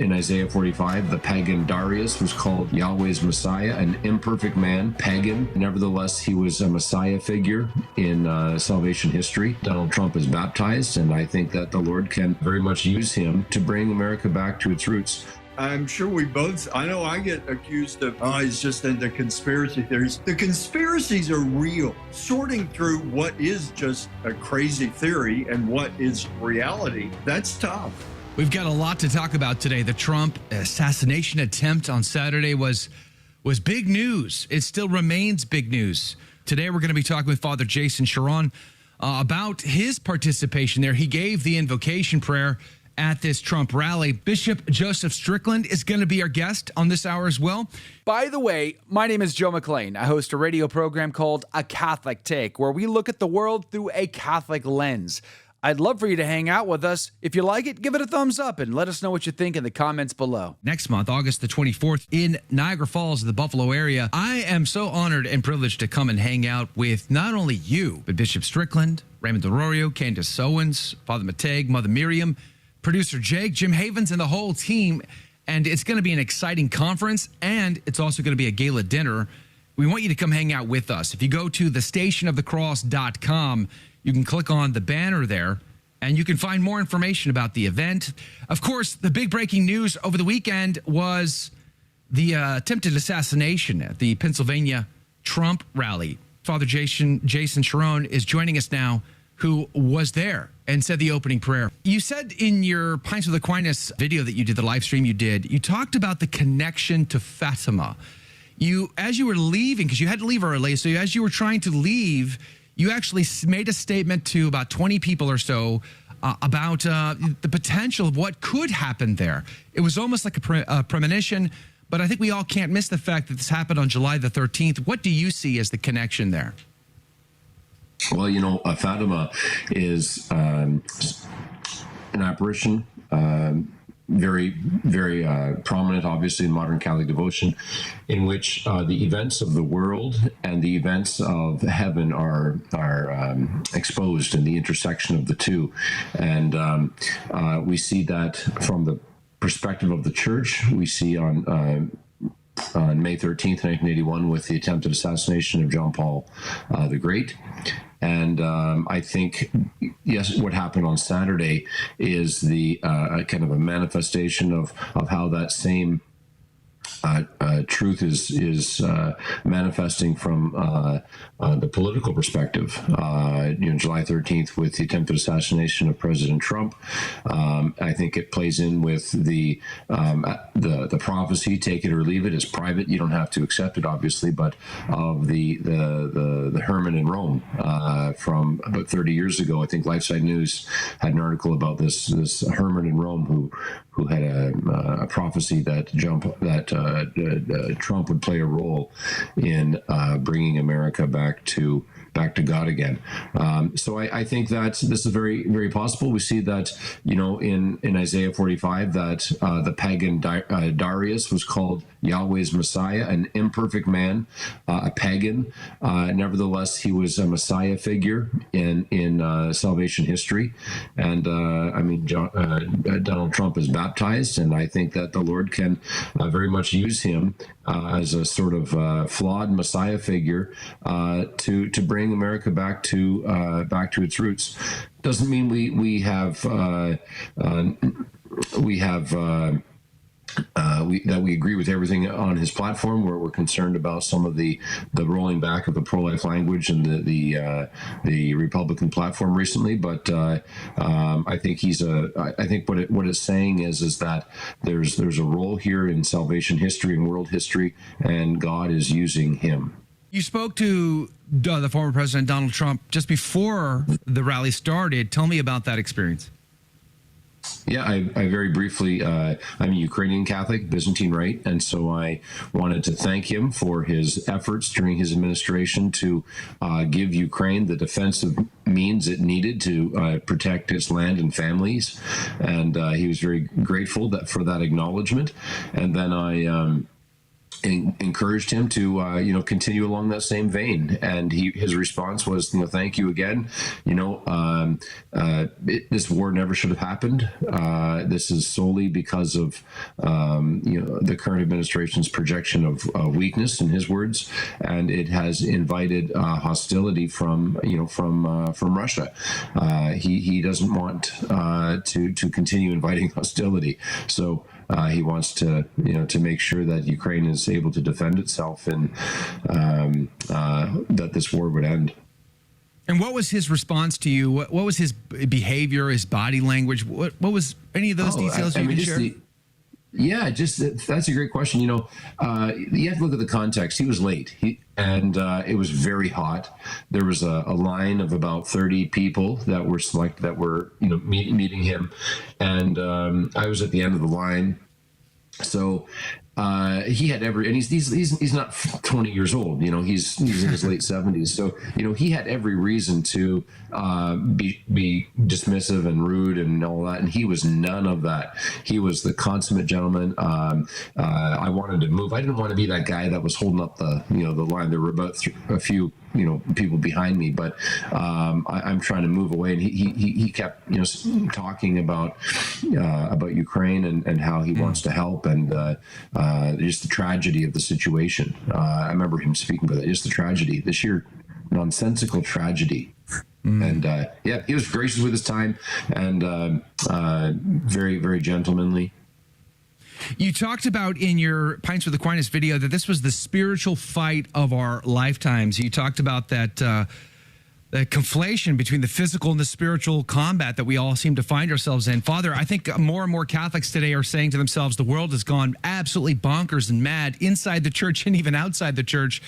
In Isaiah 45, the pagan Darius was called Yahweh's Messiah, an imperfect man, pagan. Nevertheless, he was a Messiah figure in salvation history. Donald Trump is baptized, and I think that the Lord can very much use him to bring America back to its roots. I'm sure we both, I know I get accused of, he's just into conspiracy theories. The conspiracies are real. Sorting through what is just a crazy theory and what is reality, that's tough. We've got a lot to talk about today. The Trump assassination attempt on Saturday was big news. It still remains big news. Today, we're going to be talking with Father Jason Charron about his participation there. He gave the invocation prayer at this Trump rally. Bishop Joseph Strickland is going to be our guest on this hour as well. By the way, my name is Joe McLean. I host a radio program called A Catholic Take, where we look at the world through a Catholic lens. I'd love for you to hang out with us. If you like it, give it a thumbs up and let us know what you think in the comments below. Next month, August the 24th, in Niagara Falls, the Buffalo area, I am so honored and privileged to come and hang out with not only you, but Bishop Strickland, Raymond DeRorio, Candace Owens, Father Mateg, Mother Miriam, producer Jake, Jim Havens, and the whole team. And it's going to be an exciting conference, and it's also going to be a gala dinner. We want you to come hang out with us. If you go to thestationofthecross.com, you can click on the banner there, and you can find more information about the event. Of course, the big breaking news over the weekend was the attempted assassination at the Pennsylvania Trump rally. Father Jason Charron is joining us now, who was there and said the opening prayer. You said in your Pints with Aquinas video that you did, the live stream you did, you talked about the connection to Fatima. As you were leaving, because you had to leave early, so as you were trying to leave, you actually made a statement to about 20 people or so about the potential of what could happen there. It was almost like a premonition, but I think we all can't miss the fact that this happened on July the 13th. What do you see as the connection there? Well, Fatima is an apparition, very, very prominent, obviously, in modern Catholic devotion, in which the events of the world and the events of heaven are exposed in the intersection of the two. And we see that from the perspective of the Church. We see on May 13th, 1981, with the attempted assassination of John Paul the Great. And I think, yes, what happened on Saturday is the kind of a manifestation of how that same truth is manifesting from the political perspective. July 13th with the attempted assassination of President Trump. I think it plays in with the prophecy, take it or leave it. It's private. You don't have to accept it, obviously, but of the Herman in Rome from about 30 years ago. I think LifeSite News had an article about this Herman in Rome who had a prophecy that Trump would play a role in bringing America back to God again. So I think that this is very, very possible. We see that, in Isaiah 45, that the pagan Darius was called Yahweh's Messiah, an imperfect man, a pagan. Nevertheless, he was a Messiah figure in salvation history. And Donald Trump is baptized, and I think that the Lord can very much use him as a sort of flawed Messiah figure to bring America back to its roots. Doesn't mean we agree with everything on his platform, where we're concerned about some of the rolling back of the pro-life language and the Republican platform recently. But I think I think what it's saying is that there's a role here in salvation history and world history, and God is using him. You spoke to the former President Donald Trump just before the rally started. Tell me about that experience. Yeah, I very briefly, I'm a Ukrainian Catholic, Byzantine Rite, and so I wanted to thank him for his efforts during his administration to give Ukraine the defensive means it needed to protect its land and families, and he was very grateful for that acknowledgement. And then encouraged him to continue along that same vein, and his response was, thank you again. This war never should have happened. This is solely because of the current administration's projection of weakness, in his words, and it has invited hostility from Russia. He doesn't want to continue inviting hostility, so he wants to make sure that Ukraine is able to defend itself, and that this war would end. And what was his response to you? What was his behavior, his body language? What was any of those details you can share? That's a great question. You have to look at the context. He was late, and it was very hot. There was a line of about 30 people that were selected, that were meeting him, and I was at the end of the line. So he had and he's not 20 years old. He's in his late 70s. So he had every reason to be dismissive and rude and all that, and he was none of that. He was the consummate gentleman. I wanted to move. I didn't want to be that guy that was holding up the line. There were about a few people behind me, but I'm trying to move away, and he kept talking about Ukraine and how he wants to help, and just the tragedy of the situation. I remember him speaking about that, just the tragedy, the sheer nonsensical tragedy. And he was gracious with his time, and very, very gentlemanly. You talked about in your Pints with Aquinas video that this was the spiritual fight of our lifetimes. You talked about that the conflation between the physical and the spiritual combat that we all seem to find ourselves in. Father, I think more and more Catholics today are saying to themselves, the world has gone absolutely bonkers and mad inside the church and even outside the church.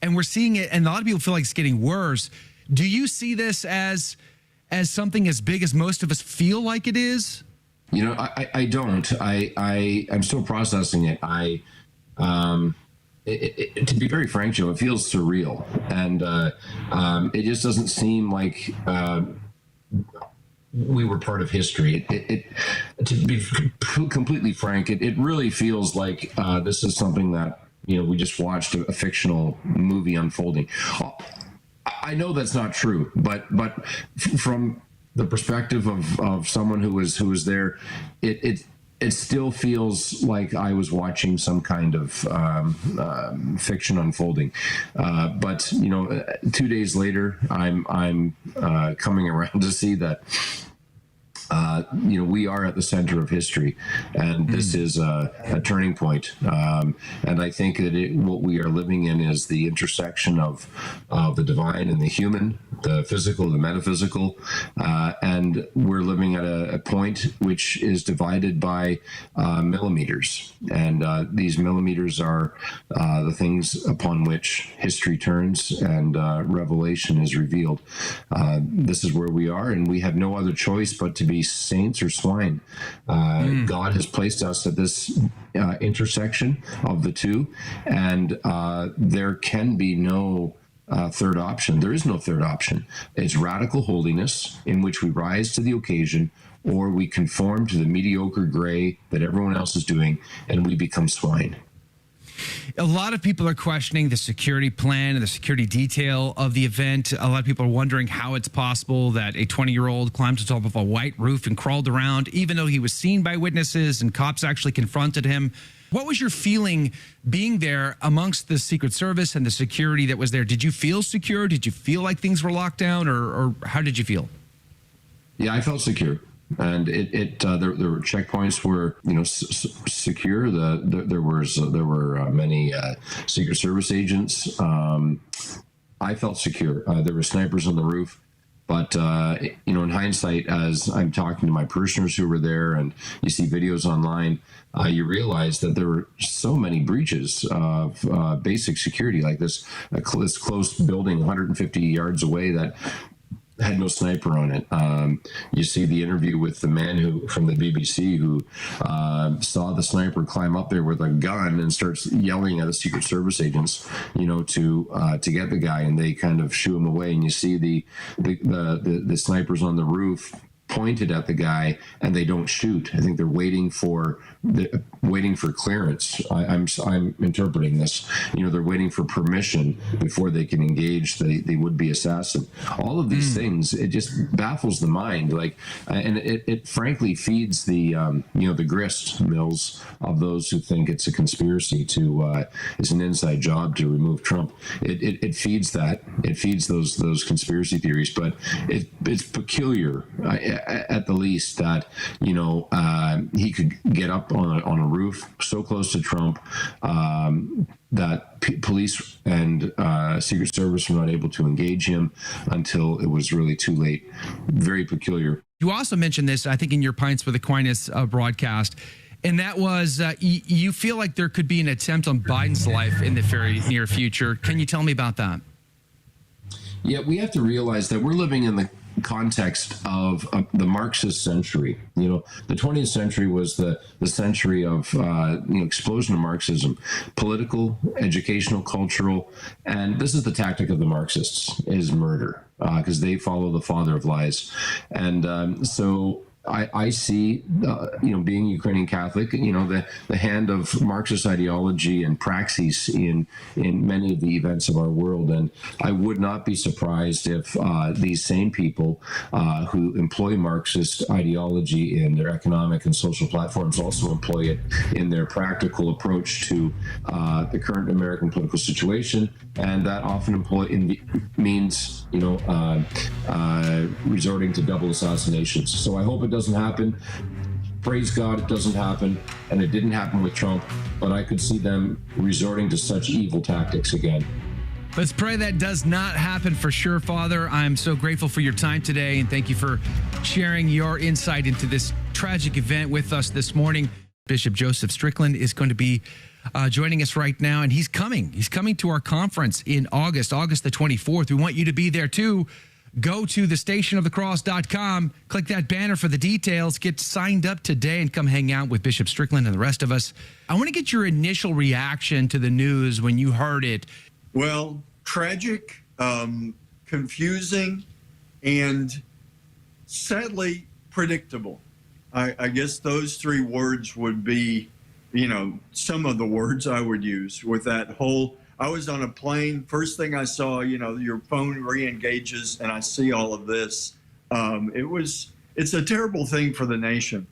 And we're seeing it, and a lot of people feel like it's getting worse. Do you see this as something as big as most of us feel like it is? I don't. I'm still processing it. To be very frank, Joe, it feels surreal, and it just doesn't seem like we were part of history. To be completely frank, it really feels like this is something that we just watched a fictional movie unfolding. I know that's not true, but from the perspective of someone who was there, it still feels like I was watching some kind of fiction unfolding. But 2 days later, I'm coming around to see that we are at the center of history, and this is a turning point. And I think that what we are living in is the intersection of the divine and the human, the physical, the metaphysical, and we're living at a point which is divided by millimeters. And these millimeters are the things upon which history turns and revelation is revealed. This is where we are, and we have no other choice but to be saints or swine. God has placed us at this intersection of the two, and there can be no third option. There is no third option. It's radical holiness, in which we rise to the occasion, or we conform to the mediocre gray that everyone else is doing, and we become swine. A lot of people are questioning the security plan and the security detail of the event. A lot of people are wondering how it's possible that a 20-year-old climbed to the top of a white roof and crawled around, even though he was seen by witnesses and cops actually confronted him. What was your feeling being there amongst the Secret Service and the security that was there? Did you feel secure? Did you feel like things were locked down, or how did you feel? Yeah, I felt secure. And there were checkpoints were secure. There were many Secret Service agents. I felt secure. There were snipers on the roof, but in hindsight, as I'm talking to my parishioners who were there, and you see videos online, you realize that there were so many breaches of basic security, like this close building 150 yards away that had no sniper on it. You see the interview with the man from the BBC who saw the sniper climb up there with a gun and starts yelling at the Secret Service agents, to get the guy, and they kind of shoo him away. And you see the snipers on the roof pointed at the guy and they don't shoot. I think they're waiting for clearance. I'm interpreting this. They're waiting for permission before they can engage the would-be assassin. All of these things, it just baffles the mind. And it frankly feeds the the grist mills of those who think it's a conspiracy it's an inside job to remove Trump. It feeds that. It feeds those conspiracy theories. But it's peculiar, at the least, that he could get up on a roof so close to Trump that police and Secret Service were not able to engage him until it was really too late. Very peculiar. You also mentioned this, I think, in your Pints with Aquinas broadcast, and that was you feel like there could be an attempt on Biden's life in the very near future. Can you tell me about that? Yeah, we have to realize that we're living in the context of the Marxist century. The 20th century was the century of explosion of Marxism, political, educational, cultural, and this is the tactic of the Marxists, is murder, because they follow the father of lies. And so I see, being Ukrainian Catholic, the hand of Marxist ideology and praxis in many of the events of our world. And I would not be surprised if these same people who employ Marxist ideology in their economic and social platforms also employ it in their practical approach to the current American political situation. And that often means, resorting to double assassinations. So I hope it doesn't happen. Praise God, it doesn't happen. And it didn't happen with Trump, but I could see them resorting to such evil tactics again. Let's pray that does not happen for sure, Father. I'm so grateful for your time today, and thank you for sharing your insight into this tragic event with us this morning. Bishop Joseph Strickland is going to be joining us right now, and he's coming. He's coming to our conference in August the 24th. We want you to be there too. Go to thestationofthecross.com, click that banner for the details, get signed up today, and come hang out with Bishop Strickland and the rest of us. I want to get your initial reaction to the news when you heard it. Well, tragic, confusing, and sadly predictable. I guess those three words would be, some of the words I would use with that whole. I was on a plane. First thing I saw, your phone re-engages, and I see all of this. It's a terrible thing for the nation,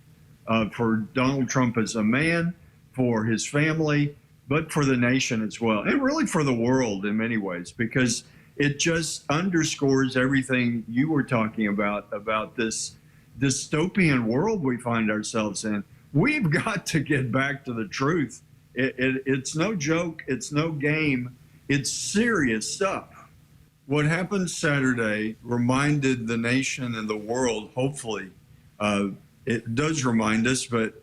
for Donald Trump as a man, for his family, but for the nation as well, and really for the world in many ways, because it just underscores everything you were talking about this dystopian world we find ourselves in. We've got to get back to the truth. It's no joke. It's no game. It's serious stuff. What happened Saturday reminded the nation and the world, hopefully, it does remind us, but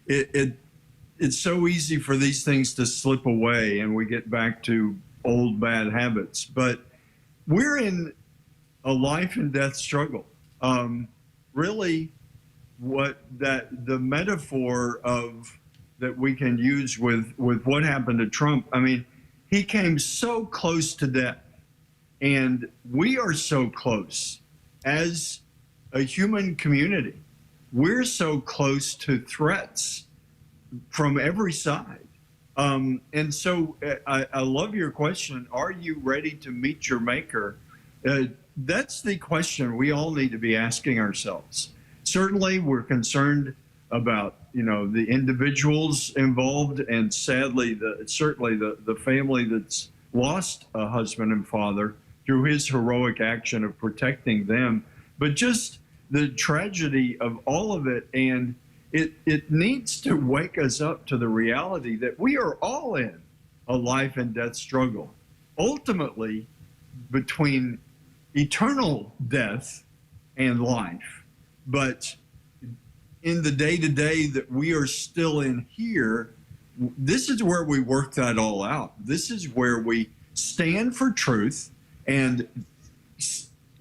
it's so easy for these things to slip away and we get back to old bad habits. But we're in a life and death struggle. Really, the metaphor of that we can use with what happened to Trump. I mean, he came so close to death, and we are so close as a human community. We're so close to threats from every side. And so I love your question. Are you ready to meet your maker? That's the question we all need to be asking ourselves. Certainly, we're concerned about the individuals involved, and sadly, certainly the family that's lost a husband and father through his heroic action of protecting them. But just the tragedy of all of it, and it needs to wake us up to the reality that we are all in a life and death struggle, ultimately between eternal death and life. But in the day-to-day that we are still in here, this is where we work that all out. This is where we stand for truth and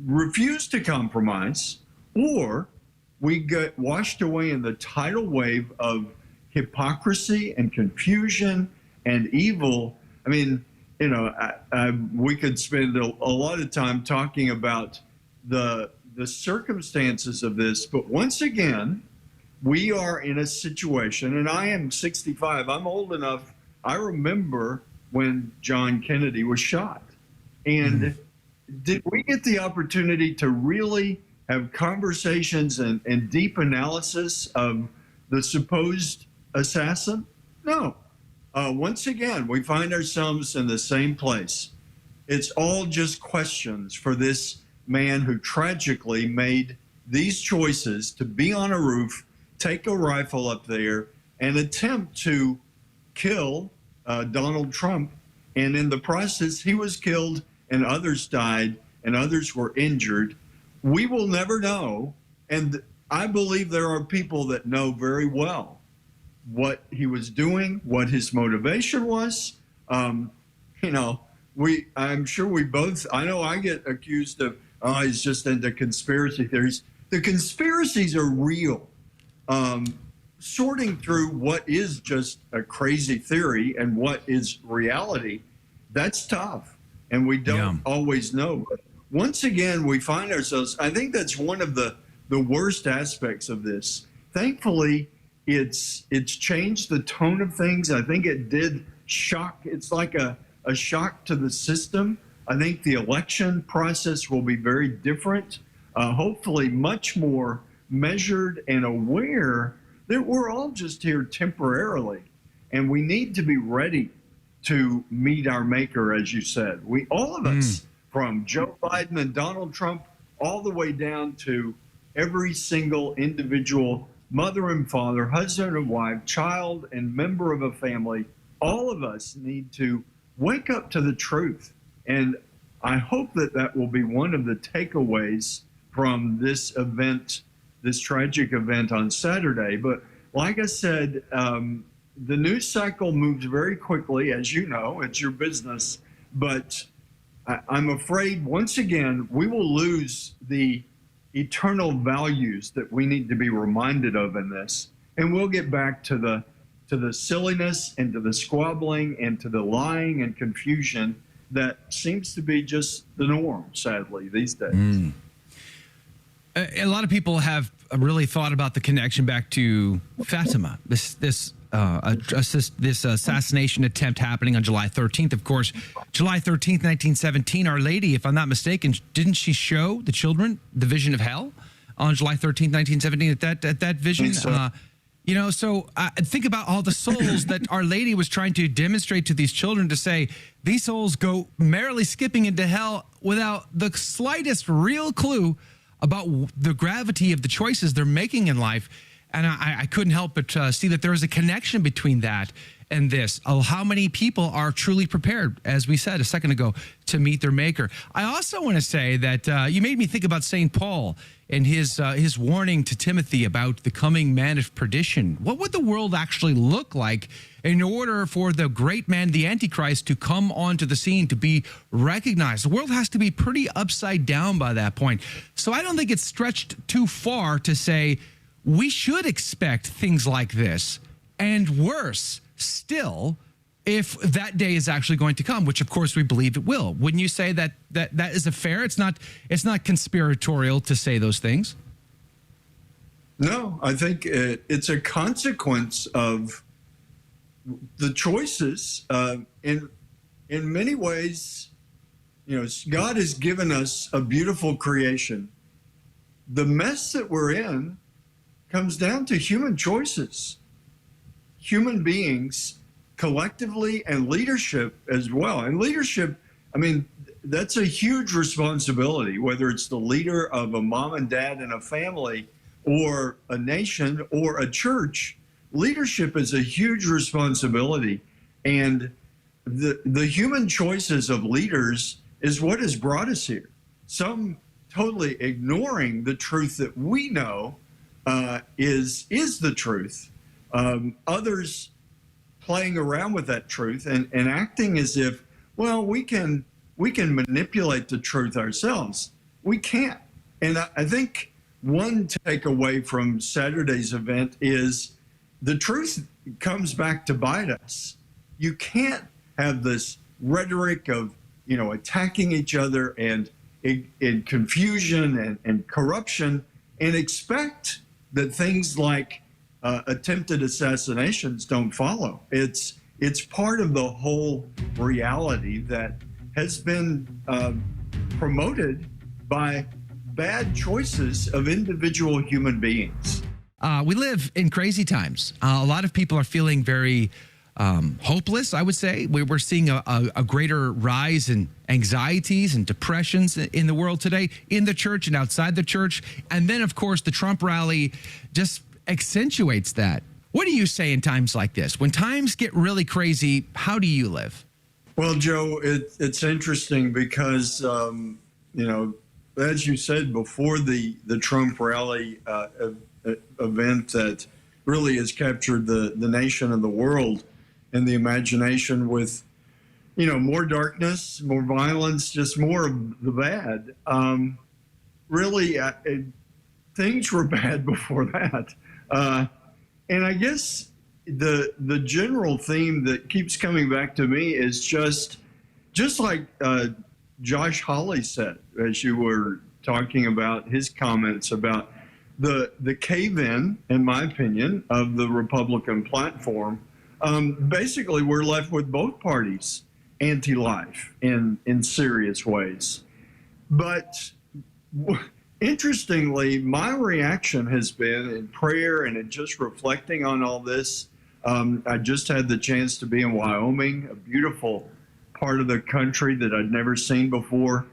refuse to compromise, or we get washed away in the tidal wave of hypocrisy and confusion and evil. I mean, we could spend a lot of time talking about the the circumstances of this, but once again, we are in a situation, and I am 65. I'm old enough. I remember when John Kennedy was shot. And did we get the opportunity to really have conversations and deep analysis of the supposed assassin? No. Once again, we find ourselves in the same place. It's all just questions for this man who tragically made these choices to be on a roof, take a rifle up there, and attempt to kill Donald Trump. And in the process, he was killed and others died and others were injured. We will never know. And I believe there are people that know very well what he was doing, what his motivation was. I'm sure we both, I know I get accused of, oh, he's just into conspiracy theories. The conspiracies are real. Sorting through what is just a crazy theory and what is reality, that's tough. And we don't always know. But once again, we find ourselves, I think that's one of the worst aspects of this. Thankfully, it's changed the tone of things. I think it did shock. It's like a shock to the system. I think the election process will be very different, hopefully much more measured and aware that we're all just here temporarily. And we need to be ready to meet our maker, as you said. All of us, from Joe Biden and Donald Trump, all the way down to every single individual mother and father, husband and wife, child and member of a family, all of us need to wake up to the truth. And I hope that that will be one of the takeaways from this event, this tragic event on Saturday. But like I said, the news cycle moves very quickly, as you know, it's your business. But I'm afraid, once again, we will lose the eternal values that we need to be reminded of in this. And we'll get back to the silliness and to the squabbling and to the lying and confusion that seems to be just the norm, sadly, these days. A lot of people have really thought about the connection back to Fatima, this assassination attempt happening on July 13th. Of course, July 13th, 1917, Our Lady, if I'm not mistaken, didn't she show the children the vision of hell on July 13th, 1917? At that vision, so think about all the souls that Our Lady was trying to demonstrate to these children, to say these souls go merrily skipping into hell without the slightest real clue about the gravity of the choices they're making in life. And I couldn't help but see that there is a connection between that and this. How many people are truly prepared, as we said a second ago, to meet their maker? I also want to say that you made me think about St. Paul and his warning to Timothy about the coming man of perdition. What would the world actually look like in order for the great man, the Antichrist, to come onto the scene, to be recognized? The world has to be pretty upside down by that point. So I don't think it's stretched too far to say we should expect things like this, and worse still, if that day is actually going to come, which of course we believe it will. Wouldn't you say that is a fair? It's not conspiratorial to say those things. No, I think it's a consequence of the choices. In many ways, God has given us a beautiful creation. The mess that we're in comes down to human choices. Human beings collectively, and leadership as well. And leadership, that's a huge responsibility, whether it's the leader of a mom and dad in a family or a nation or a church. Leadership is a huge responsibility. And the human choices of leaders is what has brought us here. Some totally ignoring the truth that we know is the truth. Others playing around with that truth and acting as if, well, we can manipulate the truth ourselves. We can't. And I think one takeaway from Saturday's event is the truth comes back to bite us. You can't have this rhetoric of, attacking each other and in confusion and corruption, and expect that things like attempted assassinations don't follow. It's part of the whole reality that has been promoted by bad choices of individual human beings. We live in crazy times. A lot of people are feeling very hopeless, I would say. We're seeing a greater rise in anxieties and depressions in the world today, in the church and outside the church. And then, of course, the Trump rally just accentuates that. What do you say in times like this? When times get really crazy, how do you live? Well, Joe, it's interesting because, as you said, before the Trump rally event that really has captured the nation and the world and the imagination with, more darkness, more violence, just more of the bad. Really, things were bad before that. And I guess the general theme that keeps coming back to me is just like Josh Hawley said, as you were talking about his comments about the cave-in my opinion, of the Republican platform. Basically, we're left with both parties anti-life in serious ways. But interestingly, my reaction has been in prayer and in just reflecting on all this. I just had the chance to be in Wyoming, a beautiful part of the country that I'd never seen before.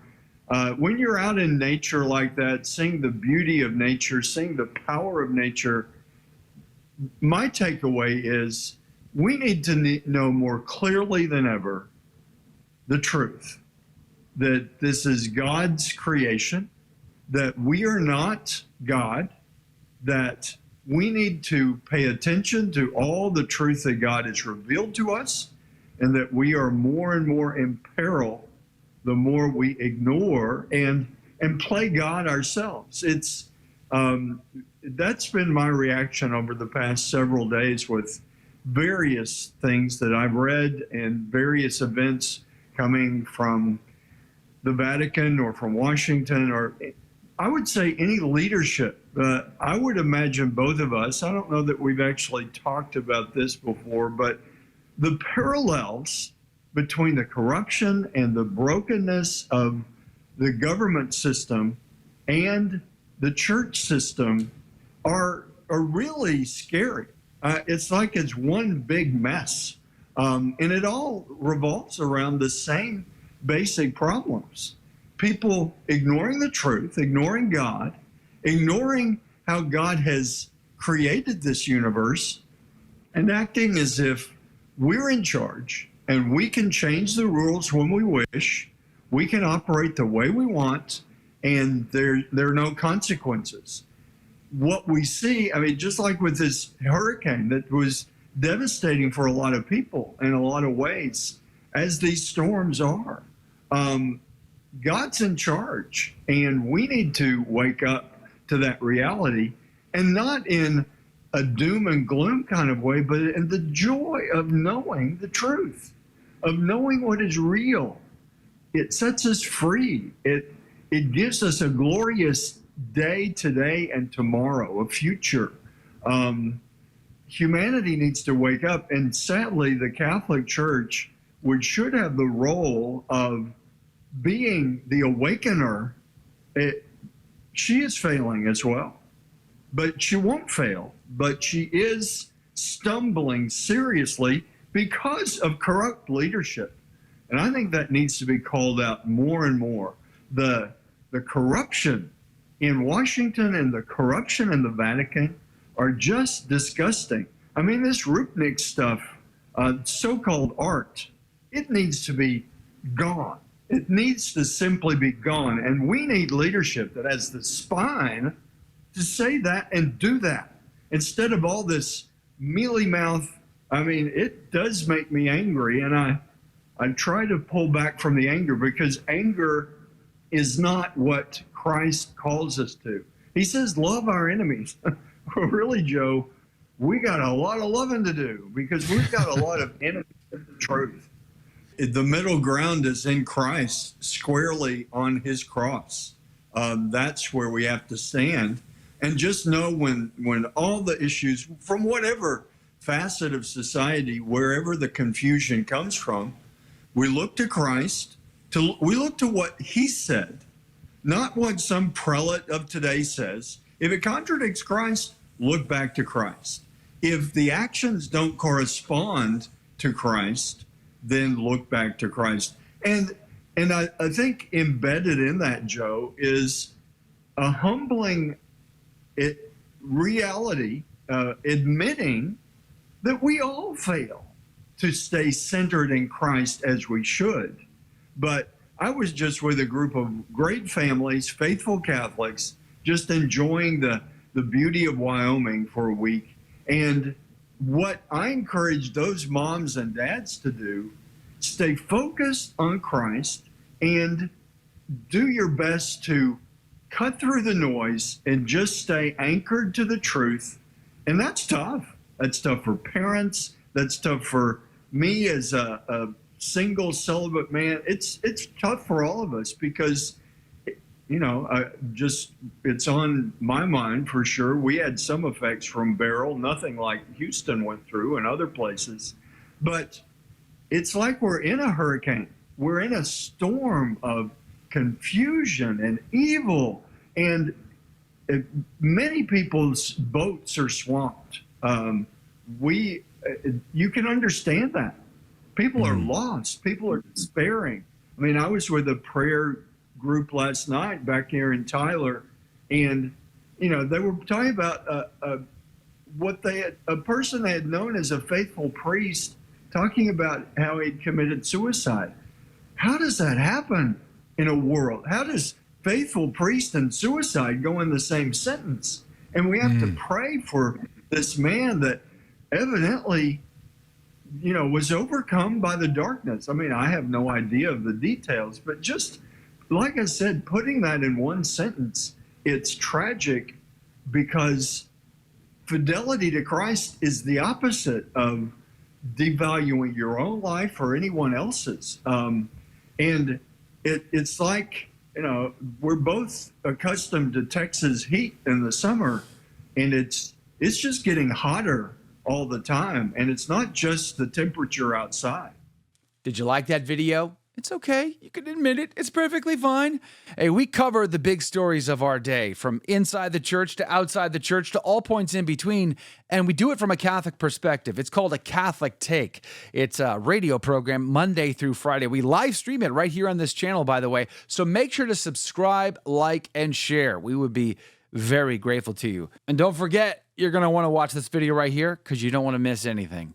When you're out in nature like that, seeing the beauty of nature, seeing the power of nature, my takeaway is we need to know more clearly than ever the truth, that this is God's creation, that we are not God, that we need to pay attention to all the truth that God has revealed to us, and that we are more and more in peril the more we ignore and play God ourselves. It's that's been my reaction over the past several days with various things that I've read and various events coming from the Vatican or from Washington, or I would say any leadership. I would imagine both of us, I don't know that we've actually talked about this before, but the parallels between the corruption and the brokenness of the government system and the church system are really scary. It's like it's one big mess. And it all revolves around the same basic problems. People ignoring the truth, ignoring God, ignoring how God has created this universe, and acting as if we're in charge and we can change the rules when we wish, we can operate the way we want, and there are no consequences. What we see, I mean, just like with this hurricane that was devastating for a lot of people in a lot of ways, as these storms are, God's in charge, and we need to wake up to that reality, and not in a doom and gloom kind of way, but in the joy of knowing the truth, of knowing what is real. It sets us free. It gives us a glorious day today and tomorrow, a future. Humanity needs to wake up, and sadly, the Catholic Church, which should have the role of being the awakener, she is failing as well. But she won't fail, but she is stumbling seriously because of corrupt leadership. And I think that needs to be called out more and more. The corruption in Washington and the corruption in the Vatican are just disgusting. I mean, this Rupnik stuff, so-called art, it needs to be gone. It needs to simply be gone. And we need leadership that has the spine to say that and do that, instead of all this mealy mouth. I mean, it does make me angry, and I try to pull back from the anger, because anger is not what Christ calls us to. He says, love our enemies. Well, really, Joe, we got a lot of loving to do, because we've got a lot of enemies of the truth. the middle ground is in Christ, squarely on his cross. That's where we have to stand. And just know when all the issues, from whatever facet of society, wherever the confusion comes from, we look to Christ, we look to what he said, not what some prelate of today says. If it contradicts Christ, look back to Christ. If the actions don't correspond to Christ, then look back to Christ. And I think embedded in that, Joe, is a humbling reality, admitting that we all fail to stay centered in Christ as we should. But I was just with a group of great families, faithful Catholics, just enjoying the beauty of Wyoming for a week. And what I encourage those moms and dads to do, stay focused on Christ and do your best to cut through the noise and just stay anchored to the truth. And that's tough. That's tough for parents. That's tough for me as a single celibate man. It's tough for all of us because, you know, it's on my mind for sure. We had some effects from Beryl, nothing like Houston went through and other places. But it's like we're in a hurricane. We're in a storm of confusion and evil, and many people's boats are swamped. You can understand that. People are lost. People are despairing. I mean, I was with a prayer group last night back here in Tyler, and you know, they were talking about a person they had known as a faithful priest, talking about how he'd committed suicide. How does that happen in a world? How does faithful priest and suicide go in the same sentence? And we have to pray for this man that evidently, you know, was overcome by the darkness. I mean, I have no idea of the details, but just like I said, putting that in one sentence, it's tragic because fidelity to Christ is the opposite of devaluing your own life or anyone else's. And it's like, you know, we're both accustomed to Texas heat in the summer, and it's just getting hotter all the time. And it's not just the temperature outside. Did you like that video? It's okay. You can admit it. It's perfectly fine. Hey, we cover the big stories of our day, from inside the church to outside the church to all points in between, and we do it from a Catholic perspective. It's called A Catholic Take. It's a radio program Monday through Friday. We live stream it right here on this channel, by the way, so make sure to subscribe, like, and share. We would be very grateful to you. And don't forget, you're going to want to watch this video right here because you don't want to miss anything.